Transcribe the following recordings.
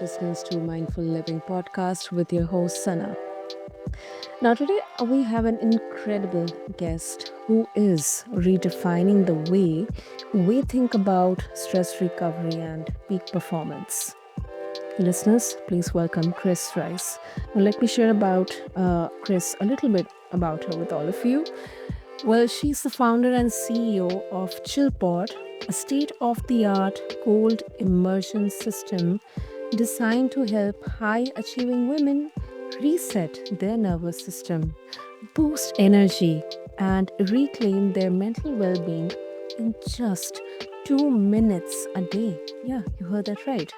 listeners to Mindful Living podcast with your host Sana. Now today we have an incredible guest who is redefining the way we think about stress recovery and peak performance. Listeners, please welcome Kris Rice. Now let me share about Kris a little bit about her with all of you. Well, she's the founder and CEO of ChillPod, a state of the art cold immersion system designed to help high achieving women reset their nervous system, boost energy, and reclaim their mental well being in just 2 minutes a day. Yeah, you heard that right.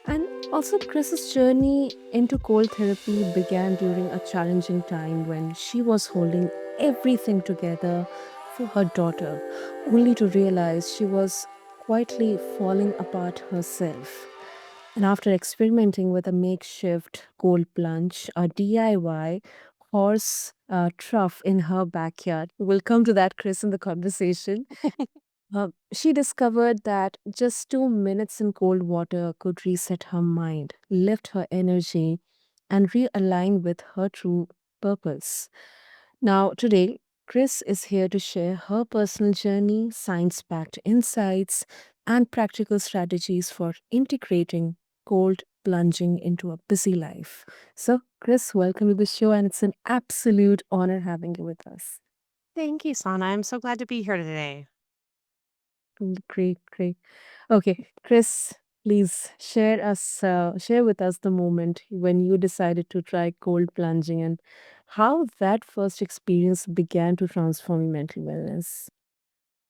And also, Chris's journey into cold therapy began during a challenging time when she was holding everything together for her daughter, only to realize she was quietly falling apart herself. And after experimenting with a makeshift cold plunge, a DIY horse trough in her backyard, we'll come to that, Chris, in the conversation. She discovered that just 2 minutes in cold water could reset her mind, lift her energy, and realign with her true purpose. Now, today, Chris is here to share her personal journey, science backed insights, and practical strategies for integrating cold plunging into a busy life. So, Chris, welcome to the show, and it's an absolute honor having you with us. Thank you, Sana. I'm so glad to be here today. Great, great. Okay, Chris, please share with us the moment when you decided to try cold plunging and how that first experience began to transform your mental wellness.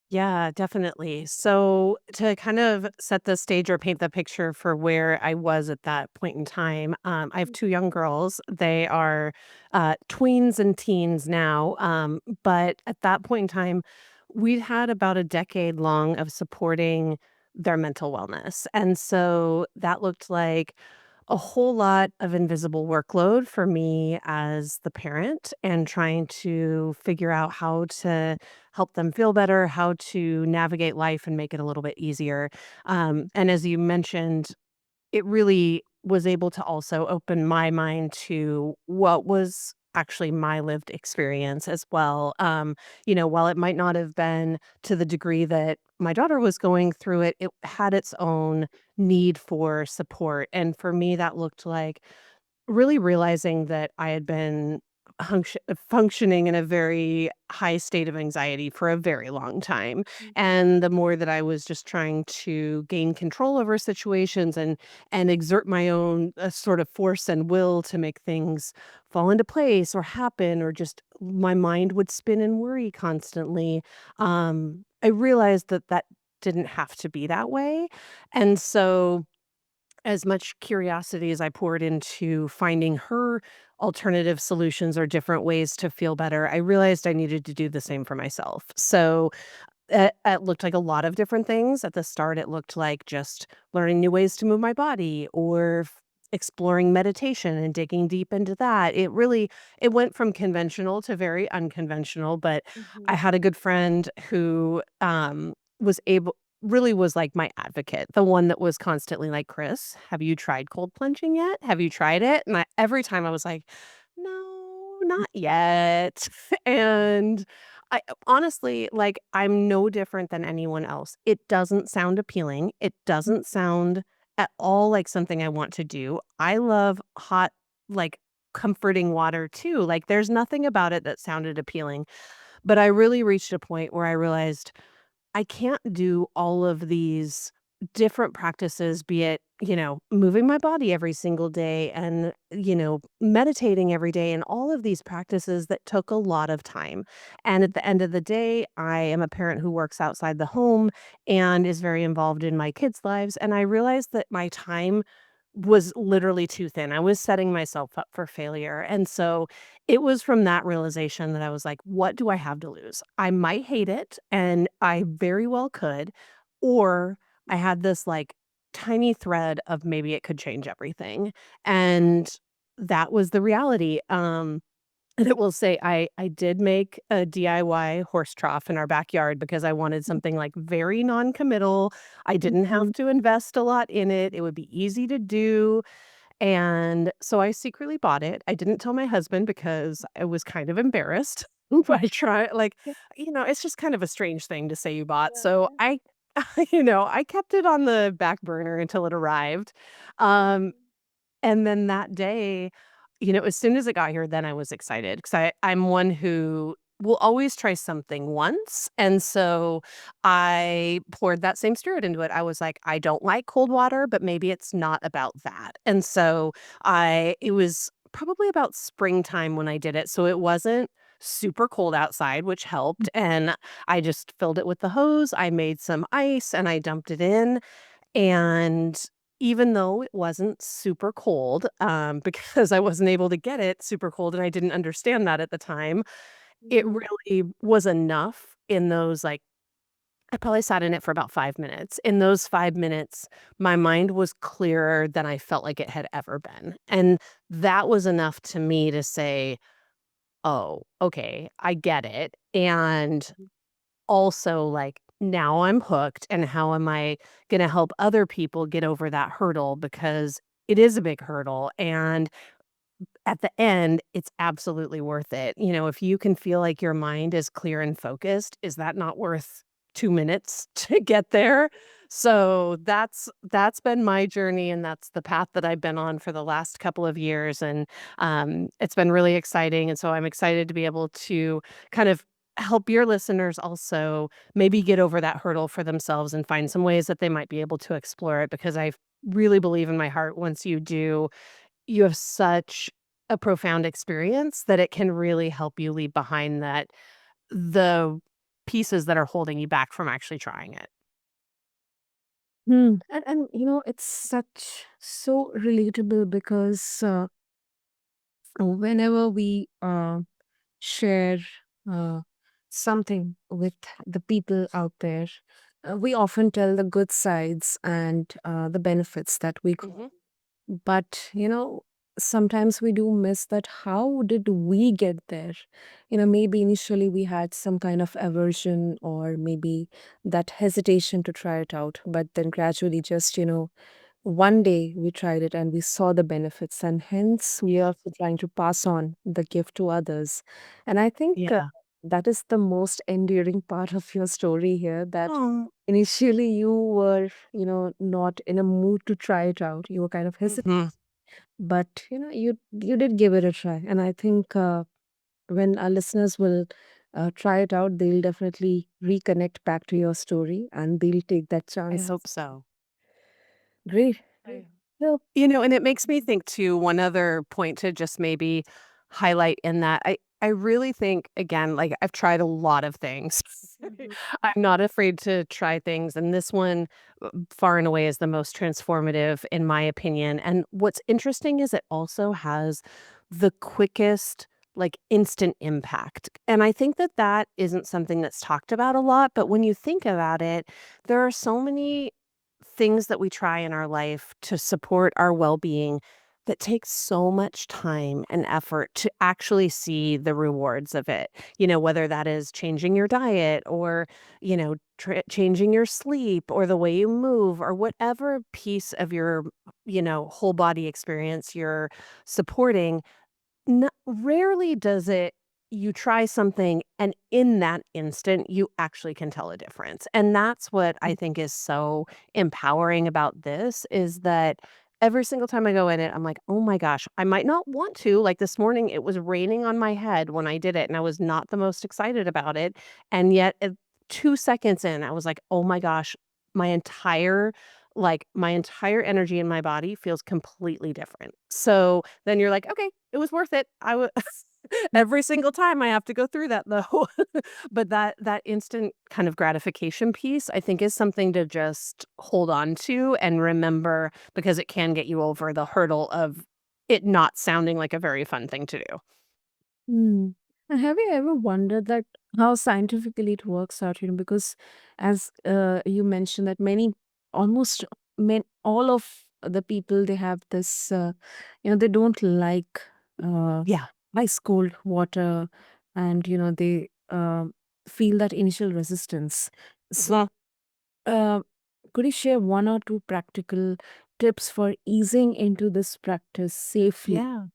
Yeah, definitely. So, to kind of set the stage or paint the picture for where I was at that point in time, I have two young girls. They are tweens and teens now. But at that point in time, we'd had about a decade long of supporting their mental wellness. And so that looked like a whole lot of invisible workload for me as the parent and trying to figure out how to help them feel better, how to navigate life and make it a little bit easier. And as you mentioned, it really was able to also open my mind to what was actually my lived experience as well. While it might not have been to the degree that my daughter was going through it, it had its own need for support. And for me, that looked like really realizing that I had been functioning in a very high state of anxiety for a very long time, and the more that I was just trying to gain control over situations and exert my own, sort of force and will to make things fall into place or happen or just my mind would spin and worry constantly, I realized that that didn't have to be that way, and so as much curiosity as I poured into finding her alternative solutions or different ways to feel better, I realized I needed to do the same for myself. So it looked like a lot of different things. At the start, it looked like just learning new ways to move my body or exploring meditation and digging deep into that. It went from conventional to very unconventional, but I Mhm. had a good friend who was able really was like my advocate, the one that was constantly like, "Chris, have you tried cold plunging yet? Have you tried it?" And every time I was like, "No, not yet." And I honestly, like, I'm no different than anyone else. It doesn't sound appealing. It doesn't sound at all like something I want to do. I love hot, like, comforting water too. Like, there's nothing about it that sounded appealing. But I really reached a point where I realized I can't do all of these different practices, be it, moving my body every single day and, meditating every day and all of these practices that took a lot of time. And at the end of the day, I am a parent who works outside the home and is very involved in my kids' lives. And I realized that my time was literally too thin. I was setting myself up for failure. And so it was from that realization that I was like, what do I have to lose? I might hate it, and I very well could, or I had this like tiny thread of maybe it could change everything. And that was the reality. And it will say I did make a DIY horse trough in our backyard because I wanted something, like, very non-committal. I didn't have Mhm. to invest a lot in it. It would be easy to do, and so I secretly bought it. I didn't tell my husband because I was kind of embarrassed by try like, Yeah, it's just kind of a strange thing to say you bought, yeah, so yeah. I kept it on the back burner until it arrived, um and then that day, as soon as it got here, then I was excited because I'm one who will always try something once, and so I poured that same spirit into it. I was like, "I don't like cold water, but maybe it's not about that." And so it was probably about springtime when I did it, so it wasn't super cold outside, which helped, and I just filled it with the hose, I made some ice, and I dumped it in, and even though it wasn't super cold, because I wasn't able to get it super cold and I didn't understand that at the time, it Mhm. really was enough in those, like I probably sat in it for about 5 minutes. In those 5 minutes, my mind was clearer than I felt like it had ever been, and that was enough to me to say, "Oh, okay, I get it," and also, like, now I'm hooked, and how am I gonna help other people get over that hurdle because it is a big hurdle, and at the end, it's absolutely worth it. If you can feel like your mind is clear and focused, is that not worth 2 minutes to get there? So, that's been my journey, and that's the path that I've been on for the last couple of years, and, it's been really exciting, and so I'm excited to be able to kind of help your listeners also maybe get over that hurdle for themselves and find some ways that they might be able to explore it because I really believe in my heart once you do, you have such a profound experience that it can really help you leave behind the pieces that are holding you back from actually trying it. And it's such so relatable because whenever we share uh, something with the people out there, we often tell the good sides and the benefits that we got. Mhm. But, sometimes we do miss that how did we get there? Maybe initially we had some kind of aversion or maybe that hesitation to try it out, but then gradually just, one day we tried it and we saw the benefits, and hence we are also trying to pass on the gift to others. And I think Yeah. that is the most endearing part of your story here, that Aw. initially you were, not in a mood to try it out. You were kind of hesitant, Mhm. but you did give it a try. And I think when our listeners will try it out, they'll definitely reconnect back to your story and they'll take that I chance. hope so. Great. So, And it makes me think too, one other point to just maybe highlight in that I really think again, like I've tried a lot of things. mhm. I'm not afraid to try things, and this one far and away is the most transformative in my opinion. And what's interesting is it also has the quickest like instant impact. And I think that that isn't something that's talked about a lot, but when you think about it, there are so many things that we try in our life to support our well-being that takes so much time and effort to actually see the rewards of it. Whether that is changing your diet or, changing your sleep or the way you move or whatever piece of your, whole body experience you're supporting. Rarely does it you try something and in that instant, you actually can tell a difference, and that's what I think is so empowering about this, is that every single time I go in it, I'm like, "Oh my gosh," I might not want to, like, this morning, it was raining on my head when I did it, and I was not the most excited about it, and yet, 2 seconds in, I was like, "Oh my gosh, my entire my entire energy in my body feels completely different." So, then you're like, "Okay, it was worth it." I would every single time I have to go through that though. But that instant kind of gratification piece, I think is something to just hold on to and remember because it can get you over the hurdle of it not sounding like a very fun thing to do. Mm. And have you ever wondered that how scientifically it works out? Because as you mentioned that almost all of the people they have this, they don't like uh, Yeah. ice cold water, and they feel that initial resistance. So, Mhm. uh, could you share one or two practical tips for easing into this practice safely? Yeah.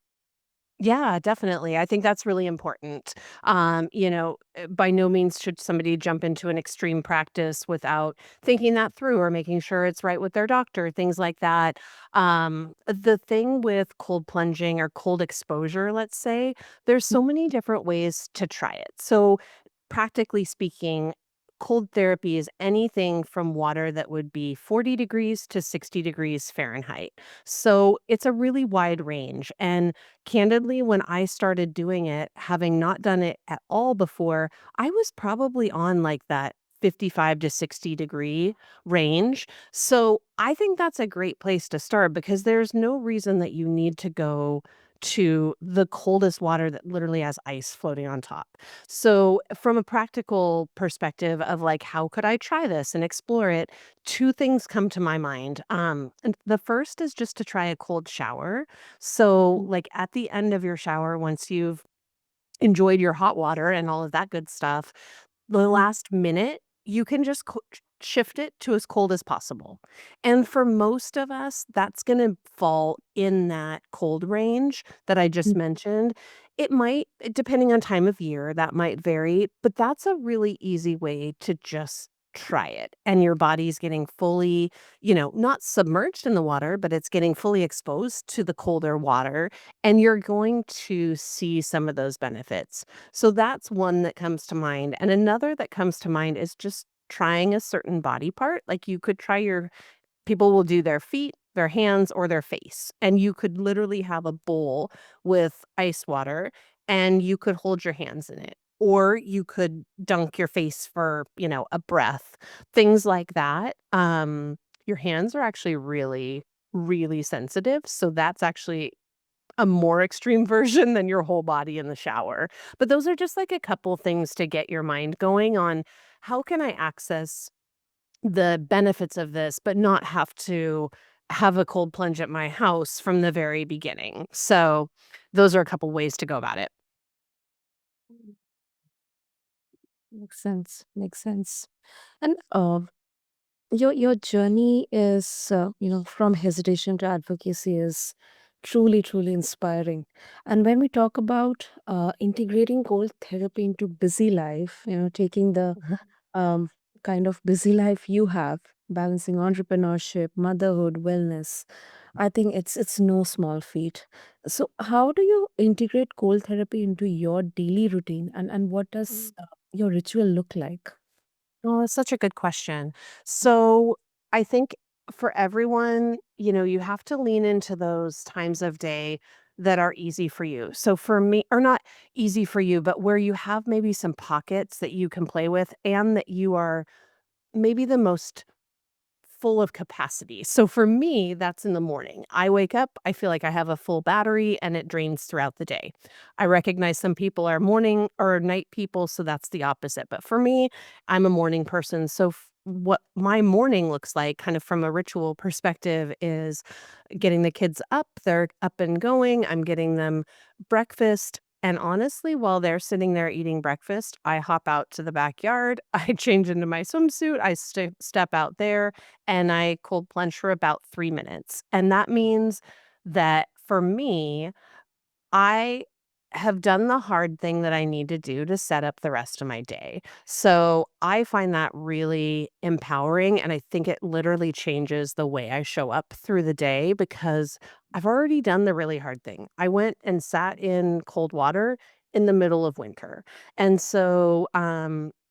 Yeah, definitely. I think that's really important. By no means should somebody jump into an extreme practice without thinking that through or making sure it's right with their doctor, things like that. The thing with cold plunging or cold exposure, let's say, there's so many different ways to try it. So, practically speaking, cold therapy is anything from water that would be 40 degrees to 60 degrees Fahrenheit. So, it's a really wide range. And candidly, when I started doing it, having not done it at all before, I was probably on like that 55 to 60-degree range. So I think that's a great place to start because there's no reason that you need to go to the coldest water that literally has ice floating on top. So from a practical perspective of like how could I try this and explore it, two things come to my mind. And the first is just to try a cold shower. So, like, at the end of your shower, once you've enjoyed your hot water and all of that good stuff, the last minute, you can just shift it to as cold as possible. And for most of us, that's gonna fall in that cold range that I just mentioned. It might, depending on time of year, that might vary, but that's a really easy way to just try it. And your body's getting fully, not submerged in the water, but it's getting fully exposed to the colder water. And you're going to see some of those benefits. So that's one that comes to mind. And another that comes to mind is just trying a certain body part. Like you could try your people will do their feet, their hands, or their face. And you could literally have a bowl with ice water and you could hold your hands in it. Or you could dunk your face for, a breath, things like that. Your hands are actually really, really sensitive. So that's actually a more extreme version than your whole body in the shower. But those are just like a couple things to get your mind going on how can I access the benefits of this, but not have to have a cold plunge at my house from the very beginning. So those are a couple ways to go about it. Makes sense. Makes sense. And your journey is from hesitation to advocacy is truly inspiring. And when we talk about integrating cold therapy into busy life, taking the Mhm. um, kind of busy life you have, balancing entrepreneurship, motherhood, wellness, I think it's no small feat. So how do you integrate cold therapy into your daily routine, and what does your ritual look like? Oh, that's such a good question. So I think for everyone, you have to lean into those times of day that are easy for you. So for me, or not easy for you, but where you have maybe some pockets that you can play with and that you are maybe the most full of capacity. So for me, that's in the morning. I wake up, I feel like I have a full battery and it drains throughout the day. I recognize some people are morning or night people, so that's the opposite. But for me, I'm a morning person. So what my morning looks like, kind of from a ritual perspective, is getting the kids up. They're up and going. I'm getting them breakfast. And honestly, while they're sitting there eating breakfast, I hop out to the backyard. I change into my swimsuit. I step out there and I cold plunge for about 3 minutes. And that means that for me, I have done the hard thing that I need to do to set up the rest of my day. So I find that really empowering. And I think it literally changes the way I show up through the day because I've already done the really hard thing. I went and sat in cold water in the middle of winter. And so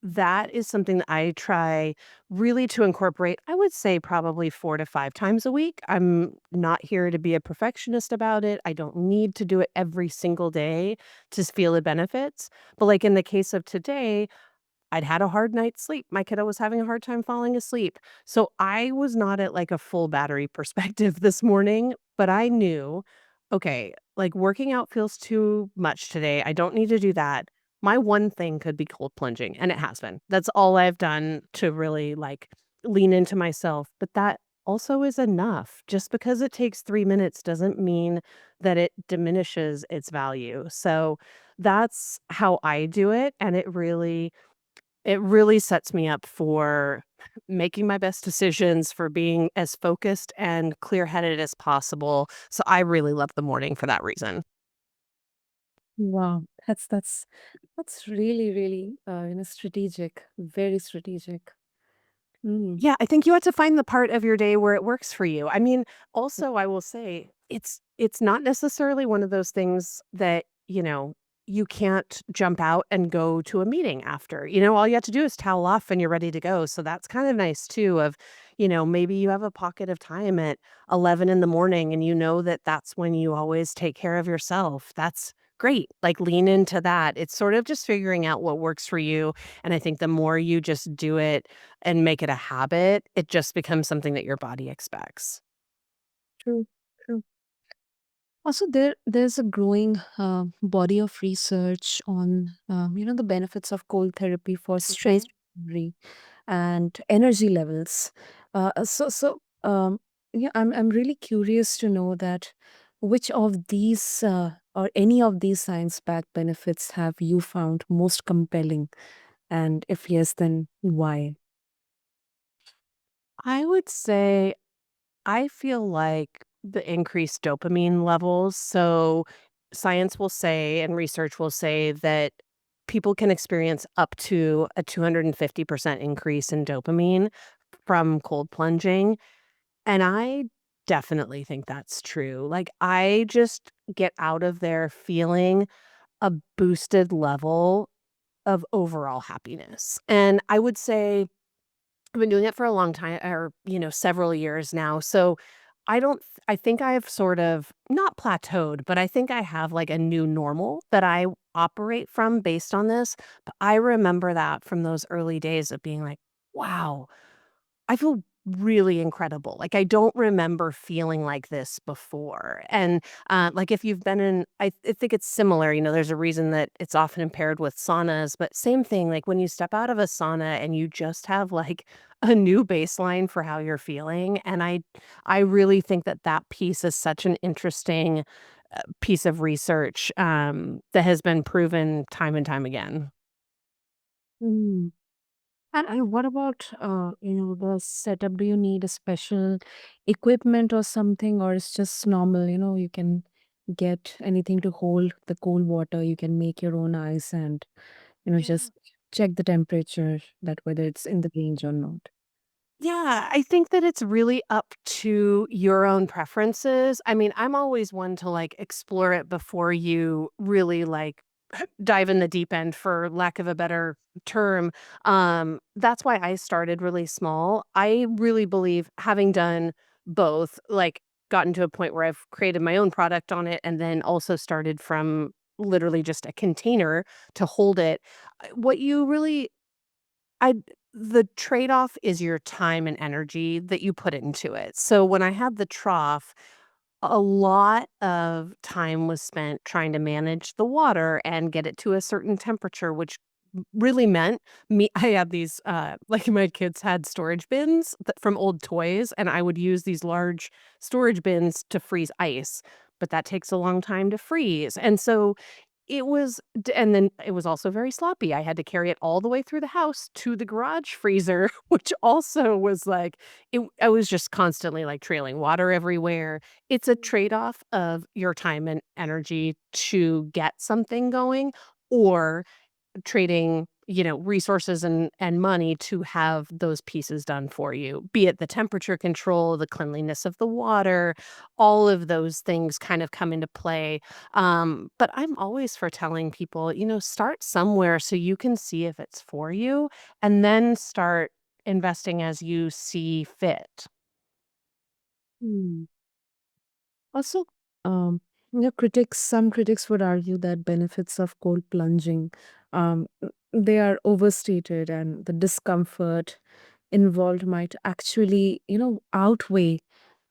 that is something that I try really to incorporate, I would say probably 4 to 5 times a week. I'm not here to be a perfectionist about it. I don't need to do it every single day to feel the benefits. But like in the case of today, I'd had a hard night's sleep. My kiddo was having a hard time falling asleep. So I was not at like a full battery perspective this morning, but I knew, okay, like working out feels too much today. I don't need to do that. My one thing could be cold plunging, and it has been. That's all I've done to really like lean into myself. But that also is enough. Just because it takes 3 minutes doesn't mean that it diminishes its value. So that's how I do it. And it really sets me up for making my best decisions, for being as focused and clear-headed as possible. So I really love the morning for that reason. Wow, that's really, really strategic, very strategic. Mm. Yeah, I think you have to find the part of your day where it works for you. I mean, also, I will say it's not necessarily one of those things that, you can't jump out and go to a meeting after. All you have to do is towel off and you're ready to go. So that's kind of nice too of, maybe you have a pocket of time at 11 in the morning and you know that that's when you always take care of yourself. That's great. Like lean into that. It's sort of just figuring out what works for you. And I think the more you just do it and make it a habit, it just becomes something that your body expects. True, true. Also, there's a growing body of research on the benefits of cold therapy for stress Mhm. recovery and energy levels. Yeah, I'm really curious to know that which of these or any of these science-backed benefits have you found most compelling, and if yes, then why? I would say I feel like the increased dopamine levels. So, science will say and research will say that people can experience up to a 250% increase in dopamine from cold plunging. And I definitely think that's true. Like, I just get out of there feeling a boosted level of overall happiness. And I would say I've been doing it for a long time or, several years now. So I don't, I think I've sort of not plateaued, but I think I have like a new normal that I operate from based on this. But I remember that from those early days of being like, wow, I feel really incredible. Like, I don't remember feeling like this before. And, like, if you've been in I think it's similar, there's a reason that it's often paired with saunas, but same thing, like, when you step out of a sauna and you just have, like, a new baseline for how you're feeling, and I really think that that piece is such an interesting, piece of research, that has been proven time and time again. Mm. And what about the setup? Do you need a special equipment or something, or it's just normal? You can get anything to hold the cold water. You can make your own ice and Yeah. just check the temperature that whether it's in the range or not. Yeah, I think that it's really up to your own preferences. I mean, I'm always one to like explore it before you really like dive in the deep end for lack of a better term. That's why I started really small. I really believe having done both, like gotten to a point where I've created my own product on it and then also started from literally just a container to hold it. What you really I the trade-off is your time and energy that you put into it. So when I had the trough, a lot of time was spent trying to manage the water and get it to a certain temperature, which really meant me I had these, like, my kids had storage bins from old toys, and I would use these large storage bins to freeze ice, but that takes a long time to freeze, and so and then it was also very sloppy. I had to carry it all the way through the house to the garage freezer, which also was like I was just constantly, like, trailing water everywhere. It's a trade-off of your time and energy to get something going or trading, resources and money to have those pieces done for you, be it the temperature control, the cleanliness of the water, all of those things kind of come into play. But I'm always for telling people, start somewhere so you can see if it's for you and then start investing as you see fit. Hmm. Also, some critics would argue that benefits of cold plunging, they are overstated, and the discomfort involved might actually, outweigh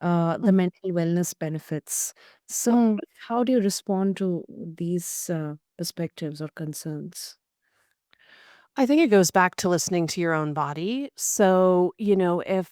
the mental wellness benefits. So, Mhm. how do you respond to these perspectives or concerns? I think it goes back to listening to your own body. So, if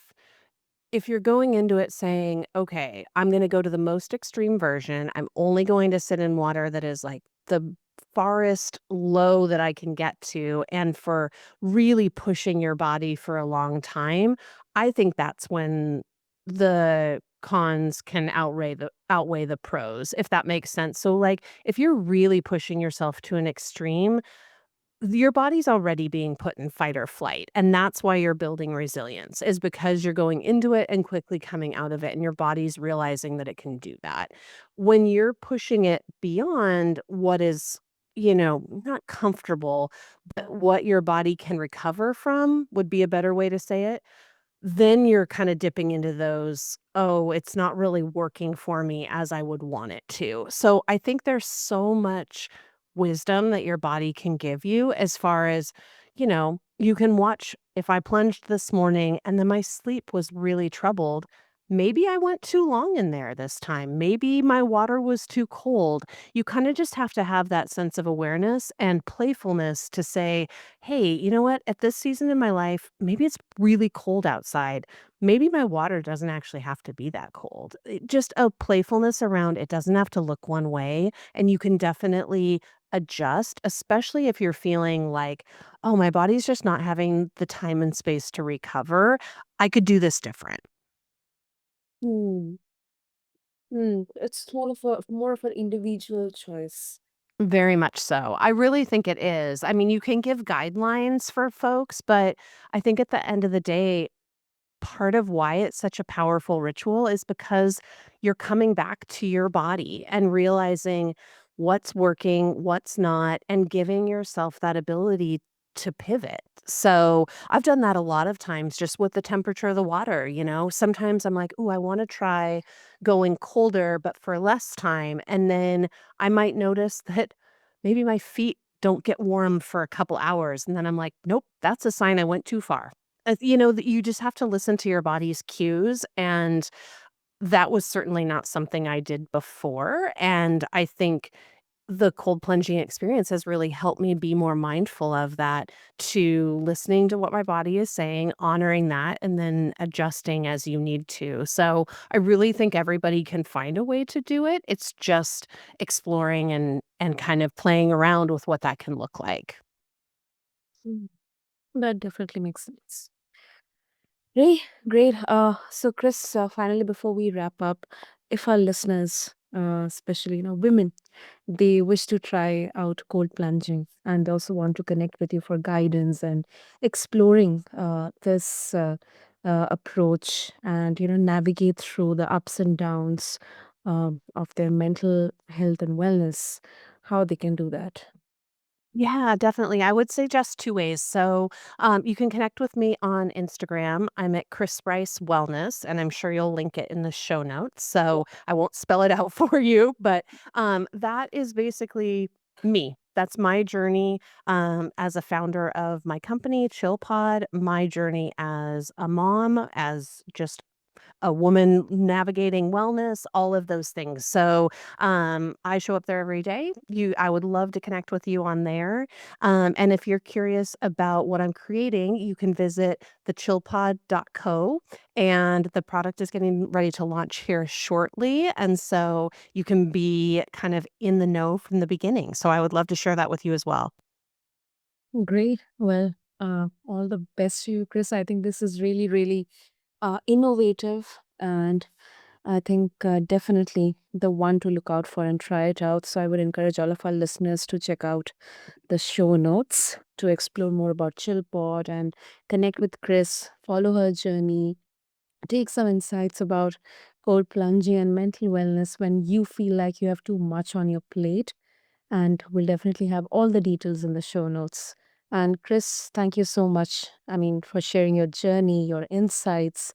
if you're going into it saying, "Okay, I'm gonna go to the most extreme version. I'm only going to sit in water that is, like, the farthest low that I can get to," and for really pushing your body for a long time, I think that's when the cons can outweigh the pros, if that makes sense. So, like, if you're really pushing yourself to an extreme, your body's already being put in fight or flight, and that's why you're building resilience, is because you're going into it and quickly coming out of it, and your body's realizing that it can do that. When you're pushing it beyond what is, not comfortable, but what your body can recover from would be a better way to say it, then you're kinda dipping into those, "Oh, it's not really working for me as I would want it to." So, I think there's so much wisdom that your body can give you as far as, you can watch if I plunged this morning and then my sleep was really troubled, maybe I went too long in there this time. Maybe my water was too cold. You kinda just have to have that sense of awareness and playfulness to say, "Hey, you know what? At this season in my life, maybe it's really cold outside. Maybe my water doesn't actually have to be that cold." Just a playfulness around it doesn't have to look one way, and you can definitely adjust, especially if you're feeling like, "Oh, my body's just not having the time and space to recover. I could do this different." Hmm. It's more of an individual choice. Very much so. I really think it is. I mean, you can give guidelines for folks, but I think at the end of the day, part of why it's such a powerful ritual is because you're coming back to your body and realizing what's working, what's not, and giving yourself that ability to pivot. So I've done that a lot of times just with the temperature of the water. Sometimes I'm like, oh, I want to try going colder, but for less time. And then I might notice that maybe my feet don't get warm for a couple hours. And then I'm like, nope, that's a sign I went too far. That you just have to listen to your body's cues, and that was certainly not something I did before, and I think the cold plunging experience has really helped me be more mindful of that, to listening to what my body is saying, honoring that, and then adjusting as you need to. So, I really think everybody can find a way to do it. It's just exploring and kind of playing around with what that can look like. Mm, that definitely makes sense. Great, great. So Chris, finally, before we wrap up, if our listeners, especially women, they wish to try out cold plunging and they also want to connect with you for guidance and exploring this approach and navigate through the ups and downs of their mental health and wellness, how they can do that. Yeah, definitely. I would suggest 2 ways. So, you can connect with me on Instagram. I'm at Kris Rice Wellness, and I'm sure you'll link it in the show notes. So I won't spell it out for you, but that is basically me. That's my journey as a founder of my company, Chill Pod, my journey as a mom, as just a woman navigating wellness, all of those things. So, I show up there every day. I would love to connect with you on there. And if you're curious about what I'm creating, you can visit thechillpod.co, and the product is getting ready to launch here shortly. And so you can be kind of in the know from the beginning. So I would love to share that with you as well. Great. Well, all the best to you, Chris. I think this is really, really innovative, and I think definitely the one to look out for and try it out. So I would encourage all of our listeners to check out the show notes to explore more about Chillpod and connect with Chris, follow her journey, take some insights about cold plunging and mental wellness when you feel like you have too much on your plate. And we'll definitely have all the details in the show notes. And Chris, thank you so much. I mean, for sharing your journey, your insights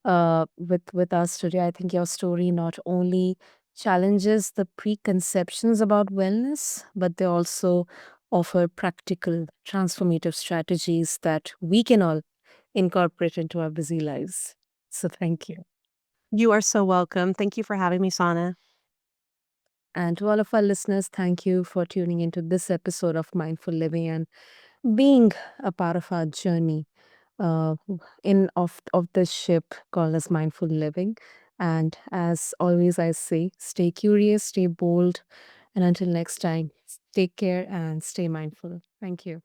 with us today. I think your story not only challenges the preconceptions about wellness, but they also offer practical, transformative strategies that we can all incorporate into our busy lives. So thank you. You are so welcome. Thank you for having me, Sana. And to all of our listeners, thank you for tuning into this episode of Mindful Living and being a part of our journey. uh, in of this ship called as mindful living. And as always, I say, stay curious, stay bold, and until next time, take care and stay mindful. Thank you.